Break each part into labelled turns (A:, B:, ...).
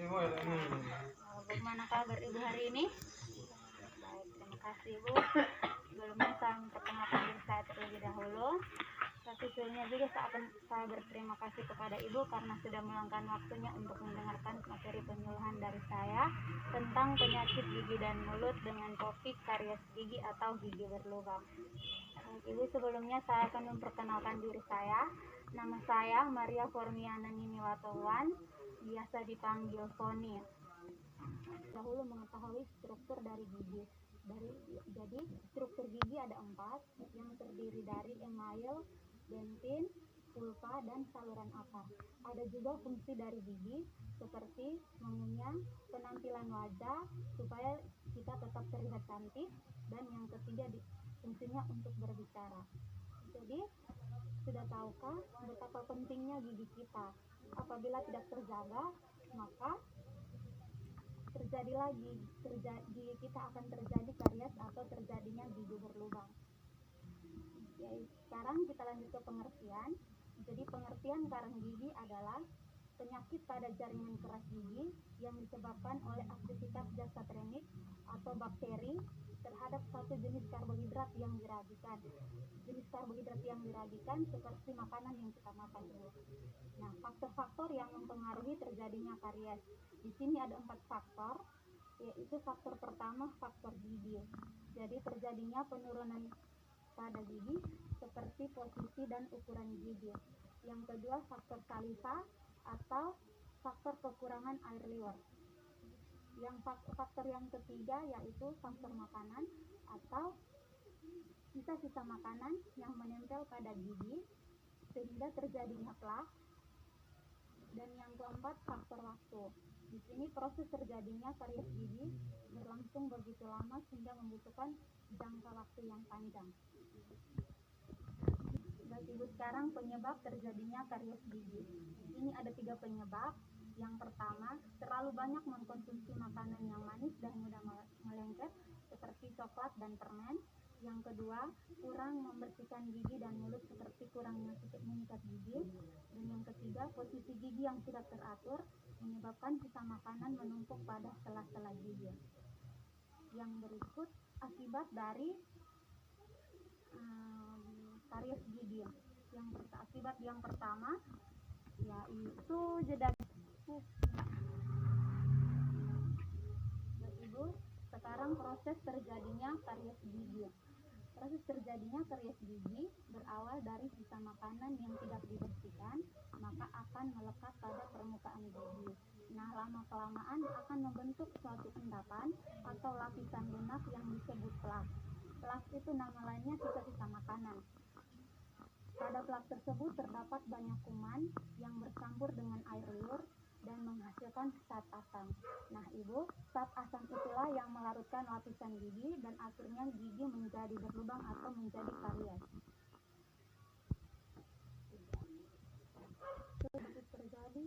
A: Bagaimana kabar Ibu hari ini? Baik, terima kasih Ibu. Sebelumnya saya memperkenalkan diri saya terlebih dahulu. Sebelumnya juga saya berterima kasih kepada Ibu karena sudah meluangkan waktunya untuk mendengarkan materi penyuluhan dari saya tentang penyakit gigi dan mulut dengan topik karies gigi atau gigi berlubang. Ibu, sebelumnya saya akan memperkenalkan diri saya. Nama saya Maria Formiana Niniwatowan, biasa dipanggil Foni. Dahulu mengetahui struktur dari gigi. Jadi struktur gigi ada 4 yang terdiri dari email, dentin, pulpa, dan saluran akar. Ada juga fungsi dari gigi seperti mengunyah, penampilan wajah supaya kita tetap terlihat cantik, dan yang ketiga fungsinya untuk berbicara. Jadi sudah tahukah betapa pentingnya gigi kita? Apabila tidak terjaga, maka gigi kita akan terjadi karies atau terjadinya gigi berlubang. Ya, sekarang kita lanjut ke pengertian. Jadi pengertian karang gigi adalah penyakit pada jaringan keras gigi yang disebabkan oleh aktivitas Zastremia atau bakteri terhadap satu jenis karbohidrat yang diragikan. Jenis karbohidrat yang diragikan seperti makanan yang kita makan dulu. Nah, faktor-faktor yang mempengaruhi terjadinya karies. Di sini ada 4 faktor, yaitu faktor pertama faktor gigi. Jadi terjadinya penurunan pada gigi seperti posisi dan ukuran gigi. Yang kedua faktor saliva atau faktor kekurangan air liur. Yang faktor yang ketiga yaitu faktor makanan atau sisa-sisa makanan yang menempel pada gigi sehingga terjadinya plak. Dan yang keempat faktor waktu. Di sini proses terjadinya karies gigi berlangsung begitu lama sehingga membutuhkan jangka waktu yang panjang. Baik Ibu, sekarang penyebab terjadinya karies gigi. Ini ada 3 penyebab. Yang pertama, terlalu banyak mengkonsumsi makanan yang manis dan mudah melengket seperti coklat dan permen. Yang kedua, kurang membersihkan gigi dan mulut seperti kurangnya tutup mengikat gigi. Dan yang ketiga, posisi gigi yang tidak teratur menyebabkan sisa makanan menumpuk pada sela-sela gigi. Yang berikut akibat dari karies gigi. Akibat yang pertama yaitu jeda. Ibu, sekarang proses terjadinya karies gigi. Proses terjadinya karies gigi berawal dari sisa makanan yang tidak dibersihkan, maka akan melekat pada permukaan gigi. Nah, lama-kelamaan akan membentuk suatu endapan atau lapisan lunak yang disebut plak. Plak itu nama lainnya sisa-sisa makanan. Pada plak tersebut terdapat banyak kuman yang bercampur dengan air liur dan menghasilkan zat asam. Nah Ibu, zat asam itulah yang melarutkan lapisan gigi dan akhirnya gigi menjadi berlubang atau menjadi karies. Terjadi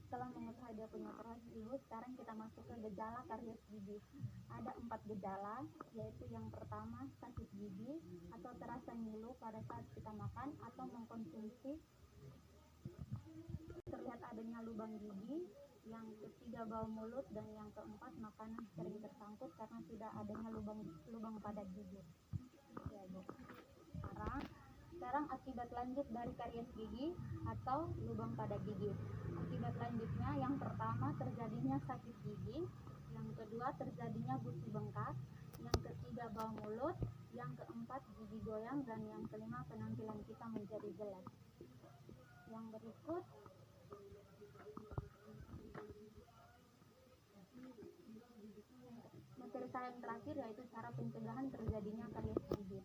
A: setelah mengetahui dia punya karies Ibu, sekarang kita masuk ke gejala karies gigi. Ada 4 gejala, yaitu yang pertama sakit gigi atau terasa ngilu pada saat kita makan atau mengkonsumsi, terlihat adanya lubang gigi. Yang ketiga bau mulut, dan yang keempat makanan sering tersangkut karena tidak adanya lubang pada gigi. Ya, Bu. Sekarang akibat lanjut dari karies gigi atau lubang pada gigi. Akibat lanjutnya yang pertama terjadinya sakit gigi, yang kedua terjadinya gusi bengkak, yang ketiga bau mulut, yang keempat gigi goyang, dan yang kelima penampilan kita menjadi jelek. Yang berikut materi saya yang terakhir yaitu cara pencegahan terjadinya karies gigi.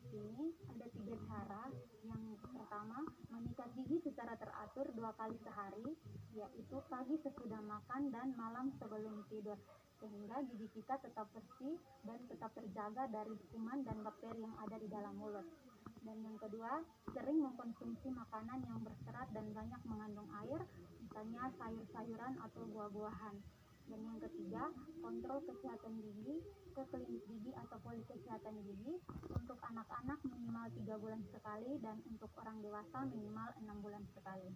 A: Di sini ada 3 cara. Yang pertama, menyikat gigi secara teratur 2 kali sehari, yaitu pagi sesudah makan dan malam sebelum tidur, sehingga gigi kita tetap bersih dan tetap terjaga dari kuman dan bakteri yang ada di dalam mulut. Dan yang kedua, sering mengkonsumsi makanan yang berserat dan banyak mengandung air, misalnya sayur-sayuran atau buah-buahan. Dan yang ketiga, kontrol kesehatan gigi ke klinik gigi atau poli kesehatan gigi. Untuk anak-anak minimal 3 bulan sekali dan untuk orang dewasa minimal 6 bulan sekali.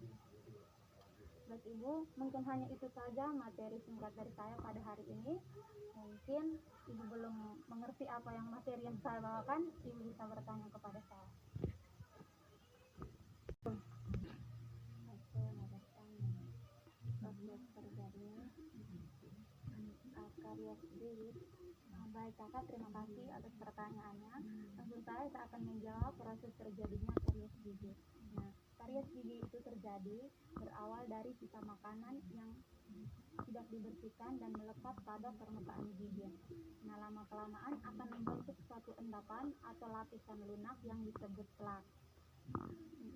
A: Baik Ibu, mungkin hanya itu saja materi singkat dari saya pada hari ini. Mungkin Ibu belum mengerti apa yang materi yang saya bawakan, Ibu bisa bertanya kepada saya. Karies gigi. Baik Kakak, terima kasih atas pertanyaannya. Tentu saya akan menjawab proses terjadinya karies gigi. Nah, karies gigi itu terjadi berawal dari sisa makanan yang tidak dibersihkan dan melekat pada permukaan gigi. Nah, lama-kelamaan akan membentuk suatu endapan atau lapisan lunak yang disebut plak.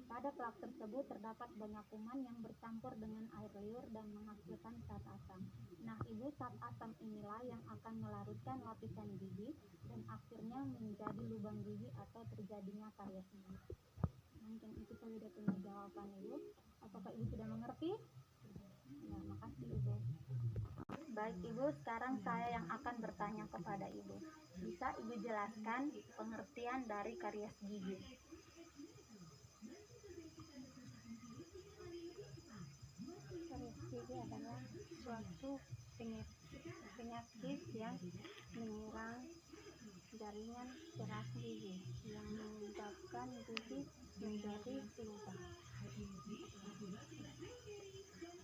A: Pada plak tersebut terdapat banyak kuman yang bercampur dengan air liur dan menghasilkan zat asam. Nah, zat asam inilah yang akan melarutkan lapisan gigi dan akhirnya menjadi lubang gigi atau terjadinya karies gigi. Mungkin itu saja dari jawaban Ibu. Apakah Ibu sudah mengerti? Ya, makasih Ibu. Baik Ibu, sekarang saya yang akan bertanya kepada Ibu. Bisa Ibu jelaskan pengertian dari karies gigi?
B: Karies gigi adalah suatu penyakit yang menyerang jaringan keras gigi yang menyebabkan gigi menjadi timpang.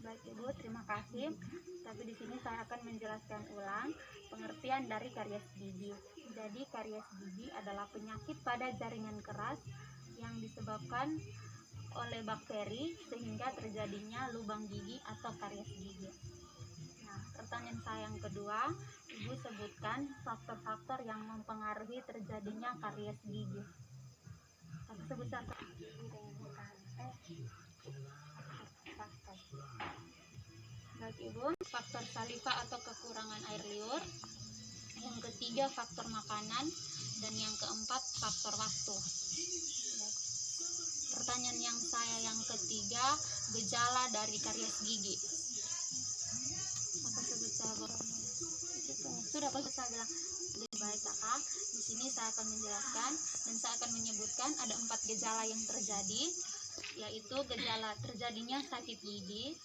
A: Baik Ibu, terima kasih. Tapi di sini saya akan menjelaskan ulang pengertian dari karies gigi. Jadi karies gigi adalah penyakit pada jaringan keras yang disebabkan oleh bakteri sehingga terjadinya lubang gigi atau karies gigi. Nah, pertanyaan saya yang kedua, Ibu sebutkan faktor-faktor yang mempengaruhi terjadinya karies gigi. Aku sebutkan Baik Ibu, faktor saliva atau kekurangan air liur. Yang ketiga faktor makanan, dan yang keempat faktor waktu. Pertanyaan yang saya yang ketiga, gejala dari karies gigi. Maka sebut saya sudah saya bilang. Baik Kakak, di sini saya akan menjelaskan dan saya akan menyebutkan ada 4 gejala yang terjadi, yaitu gejala terjadinya sakit gigi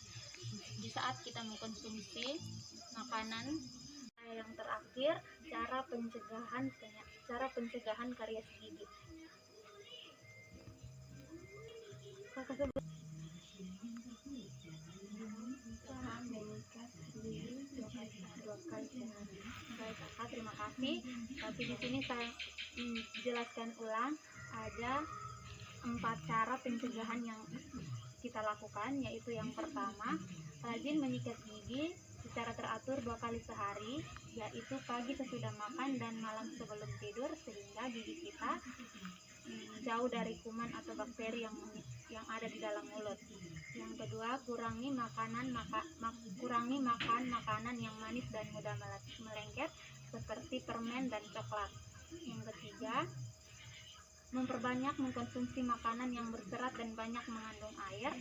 A: di saat kita mengkonsumsi makanan. Yang terakhir, cara pencegahan karies gigi. Kakak sebut.
B: Mengikat gigi 2 kali sehari.
A: Baik Kakak, terima kasih. Tapi di sini saya jelaskan ulang, ada 4 cara pencegahan yang kita lakukan, yaitu yang pertama, rajin menyikat gigi secara teratur 2 kali sehari, yaitu pagi sesudah makan dan malam sebelum tidur, sehingga gigi kita jauh dari kuman atau bakteri yang ada di dalam mulut. Yang kedua, kurangi makan makanan yang manis dan mudah melengket seperti permen dan coklat. Yang ketiga, memperbanyak mengkonsumsi makanan yang berserat dan banyak mengandung air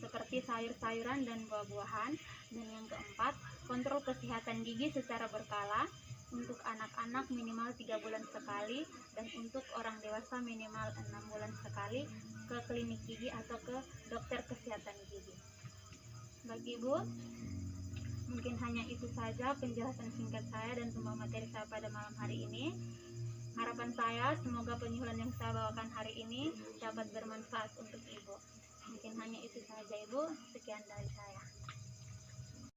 A: seperti sayur-sayuran dan buah-buahan. Dan yang keempat, kontrol kesehatan gigi secara berkala. Untuk anak-anak minimal 3 bulan sekali, dan untuk orang dewasa minimal 6 bulan sekali ke klinik gigi atau ke dokter kesehatan gigi. Bagi Ibu, mungkin hanya itu saja penjelasan singkat saya dan sumber materi saya pada malam hari ini. Harapan saya semoga penyuluhan yang saya bawakan hari ini dapat bermanfaat untuk Ibu. Mungkin hanya itu saja Ibu, sekian dari saya.